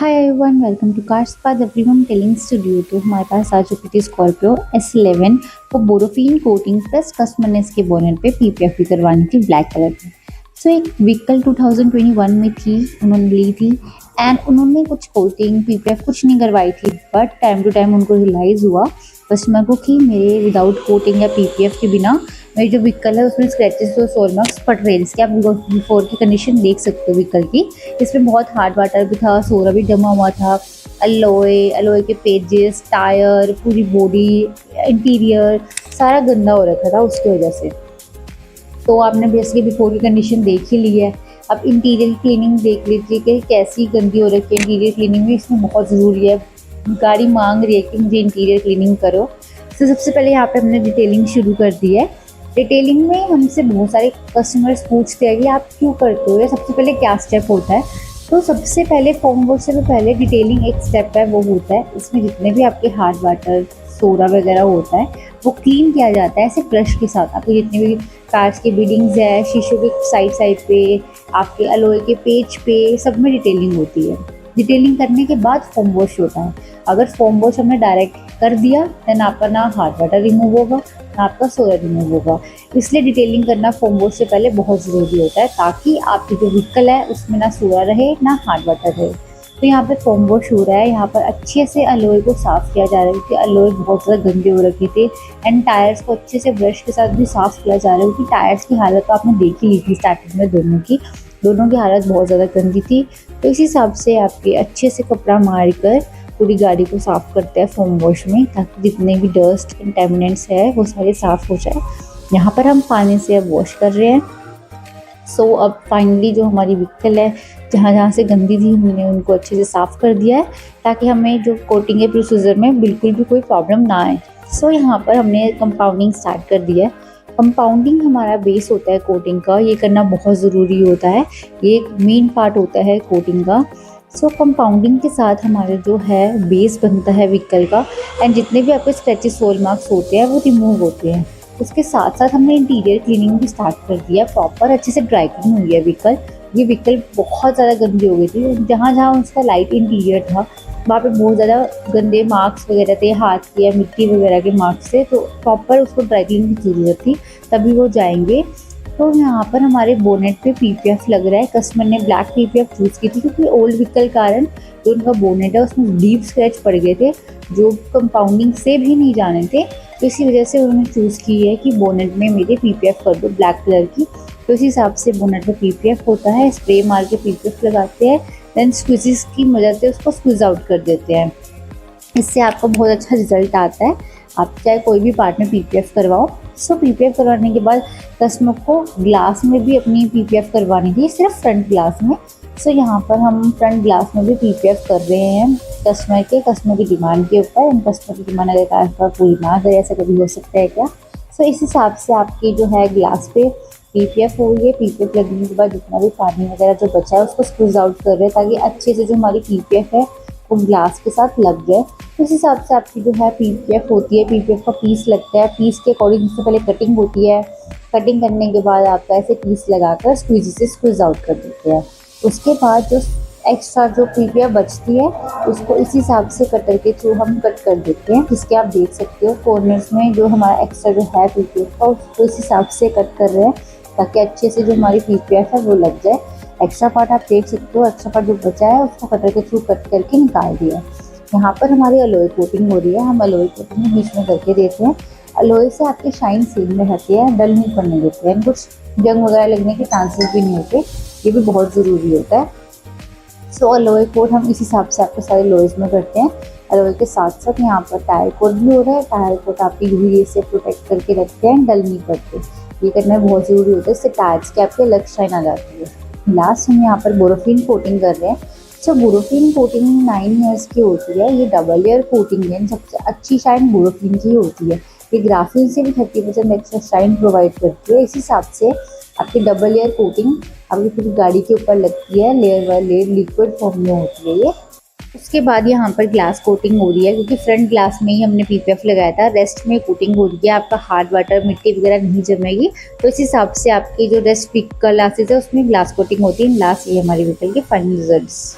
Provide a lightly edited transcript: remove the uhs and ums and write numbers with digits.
Hi everyone, welcome to cars path everyone telling studio. तो हमारे पास आ चुकी थी स्कॉर्पियो S11 को बोरोफिन कोटिंग प्लस कस्टमर ने इसके बोनेट पे पीपीएफ भी करवानी थी ब्लैक कलर में। सो एक व्हीकल 2021 में थी, उन्होंने ली थी एंड उन्होंने कुछ कोटिंग पीपीएफ कुछ नहीं करवाई थी, बट टाइम टू टाइम उनको रियलाइज़ हुआ कस्टमर को कि मेरे विदाउट कोटिंग या पीपीएफ के बिना मेरी जो व्हीकल है उसमें स्क्रैचेस और सोल मार्क्स पड़ रहे हैं। इसके आप बिफोर की कंडीशन देख सकते हो व्हीकल की। इसमें बहुत हार्ड वाटर भी था, सोरा भी जमा हुआ था, अलोए अलोए के पेजेस, टायर, पूरी बॉडी, इंटीरियर सारा गंदा हो रखा था उसकी वजह से। तो आपने बेसिकली बिफोर की कंडीशन देख ही ली है। अब इंटीरियर क्लीनिंग देख लीजिए कि कैसी गंदी हो रखी है। इंटीरियर क्लीनिंग भी इसमें बहुत ज़रूरी है, गाड़ी मांग रही है कि मुझे इंटीरियर क्लीनिंग करो। तो सबसे पहले यहाँ पे हमने डिटेलिंग शुरू कर दी है। डिटेलिंग में हमसे बहुत सारे कस्टमर्स पूछते हैं कि आप क्यों करते हो या सबसे पहले क्या स्टेप होता है। तो सबसे पहले फॉर्म वर्क से पहले डिटेलिंग एक स्टेप है, वो होता है इसमें जितने भी आपके हार्ड वाटर सोडा वगैरह होता है वो क्लीन किया जाता है ऐसे ब्रश के साथ। आपके जितने भी कार्स की बीडिंग्स है, शीशों के साइड साइड पे, आपके अलोए के पेज पे, सब में डिटेलिंग होती है। डिटेलिंग करने के बाद फोम वॉश होता है। अगर फोम वॉश हमने डायरेक्ट कर दिया देन आपका ना हार्ड वाटर रिमूव होगा ना आपका सोडा रिमूव होगा। इसलिए डिटेलिंग करना फोम वॉश से पहले बहुत ज़रूरी होता है, ताकि आपकी जो व्हीकल है उसमें ना सोडा रहे ना हार्ड वाटर रहे। तो यहाँ पे फोम वॉश हो रहा है, यहाँ पर अच्छे से अलोए को साफ़ किया जा रहा है क्योंकि अलोए बहुत ज़्यादा गंदे हो रखे थे। एंड टायर्स को अच्छे से ब्रश के साथ भी साफ़ किया जा रहा है क्योंकि टायर्स की हालत तो आपने देख ही ली थी स्टार्टिंग में, दोनों की हालत बहुत ज़्यादा गंदी थी। तो इस हिसाब से आपके अच्छे से कपड़ा मार कर पूरी गाड़ी को साफ़ करते हैं फोम वॉश में, ताकि जितने भी डस्ट कंटेमिनेंट्स है वो सारे साफ़ हो जाए। यहाँ पर हम पानी से अब वॉश कर रहे हैं। सो अब फाइनली जो हमारी व्हीकल है जहाँ जहाँ से गंदी थी हमने उनको अच्छे से साफ़ कर दिया है, ताकि हमें जो कोटिंग के प्रोसीजर में बिल्कुल भी कोई प्रॉब्लम ना आए। सो यहाँ पर हमने कंपाउंडिंग स्टार्ट कर दिया है। कंपाउंडिंग हमारा बेस होता है कोटिंग का, ये करना बहुत ज़रूरी होता है, ये एक मेन पार्ट होता है कोटिंग का। सो कंपाउंडिंग के साथ हमारा जो है बेस बनता है व्हीकल का, एंड जितने भी आपके स्क्रैचेस सोल मार्क्स होते हैं वो रिमूव होते हैं। उसके साथ साथ हमने इंटीरियर क्लीनिंग भी स्टार्ट कर दिया, प्रॉपर अच्छे से ड्राई क्लीन हुई है व्हीकल। ये व्हीकल बहुत ज़्यादा गंदी हो गई थी, जहाँ जहाँ उसका लाइट इंटीरियर था वहाँ पे बहुत ज़्यादा गंदे मार्क्स वगैरह थे हाथ के या मिट्टी वगैरह के मार्क्स थे, तो प्रॉपर उसको ड्राई क्लीन की ज़रूरत थी, तभी वो जाएंगे। तो यहाँ पर हमारे बोनेट पे पीपीएफ लग रहा है। कस्टमर ने ब्लैक पीपीएफ चूज़ की थी क्योंकि ओल्ड व्हीकल कारण जो उनका बोनेट है उसमें डीप स्क्रैच पड़ गए थे जो कंपाउंडिंग से भी नहीं जाने थे। तो इसी वजह से उन्होंने चूज़ की है कि बोनेट में मेरे पीपीएफ कर दो ब्लैक कलर की। तो इस हिसाब से बोनेट में पीपीएफ होता है, स्प्रे मार के पीपीएफ लगाते हैं, देन स्क्वीज़ की मदद से उसको स्क्वीज़ आउट कर देते हैं। इससे आपको बहुत अच्छा रिजल्ट आता है। आप चाहे कोई भी पार्ट में पीपीएफ करवाओ। सो पीपीएफ करवाने के बाद कस्टमर को ग्लास में भी अपनी पीपीएफ करवानी थी, सिर्फ फ्रंट ग्लास में। सो यहाँ पर हम फ्रंट ग्लास में भी पीपीएफ कर रहे हैं कस्टमर की डिमांड के ऊपर। एंड कस्टमर की डिमांड अगर कार पूरी ना करे, ऐसा कभी हो सकता है क्या। सो इस हिसाब से आपकी जो है ग्लास पे पीपीएफ हो गई है। पीपीएफ लगने के बाद जितना भी पानी वगैरह जो बचा है उसको स्क्वीज आउट कर रहे हैं, ताकि अच्छे से जो हमारी पीपीएफ है वो ग्लास के साथ लग जाए। उस हिसाब से आपकी जो है पीपीएफ होती है, पीपीएफ का पीस लगता है। पीस के अकॉर्डिंग सबसे पहले कटिंग होती है, कटिंग करने के बाद आपका ऐसे पीस लगाकर स्क्वीज से स्क्वीज आउट कर देते हैं। उसके बाद जो एक्स्ट्रा जो पीपीएफ बचती है उसको इस हिसाब से कटर के थ्रू हम कट कर देते हैं, जिसके आप देख सकते हो कॉर्नर्स में जो हमारा एक्स्ट्रा जो है पीपीएफ का उसको इस हिसाब से कट कर रहे हैं, ताकि अच्छे से जो हमारी पीपीएफ है वो लग जाए। एक्स्ट्रा पार्ट आप देख सकते हो, एक्स्ट्रा पार्ट जो बचा है उसको कटर के थ्रू कट करके निकाल दिया। यहाँ पर हमारी अलोए कोटिंग हो रही है, हम अलोए कोटिंग बीच में करके देते हैं। अलोए से आपकी शाइन सेम में रहती है, डल नहीं करने देते हैं, कुछ जंग वगैरह लगने के चांसेस भी नहीं होते, ये भी बहुत ज़रूरी होता है। सो अलोए कोट हम इस हिसाब से आपके सारे लोएज में करते हैं। अलोए के साथ साथ यहाँ पर टायर कोट भी हो रहा है। टायर कोट आपकी यूवी से प्रोटेक्ट करके रखते हैं, डल नहीं करते, ये करना बहुत ज़रूरी होता है, इससे टायर्स के आपके अलग शाइन आ जाती है। लास्ट हम यहाँ पर बोरोफिन कोटिंग कर रहे हैं। सो बोरोफिन कोटिंग 9 ईयर्स की होती है, ये डबल लेयर कोटिंग है, सबसे अच्छी शाइन बोरोफिन की होती है। ये ग्राफिन से भी 30% एक्स्ट्रा शाइन प्रोवाइड करती है। इस हिसाब से आपकी डबल लेयर कोटिंग आपकी पूरी गाड़ी के ऊपर लगती है, layer by layer liquid form में होती है ये। उसके बाद यहाँ पर ग्लास कोटिंग हो रही है, क्योंकि फ्रंट ग्लास में ही हमने पीपीएफ लगाया था, रेस्ट में कोटिंग हो रही है, आपका हार्ड वाटर मिट्टी वगैरह नहीं जमेगी। तो इस हिसाब से आपकी जो रेस्ट ग्लासेस है उसमें ग्लास कोटिंग होती है। लास्ट ये हमारी व्हीकल के फाइनल रिजल्ट्स।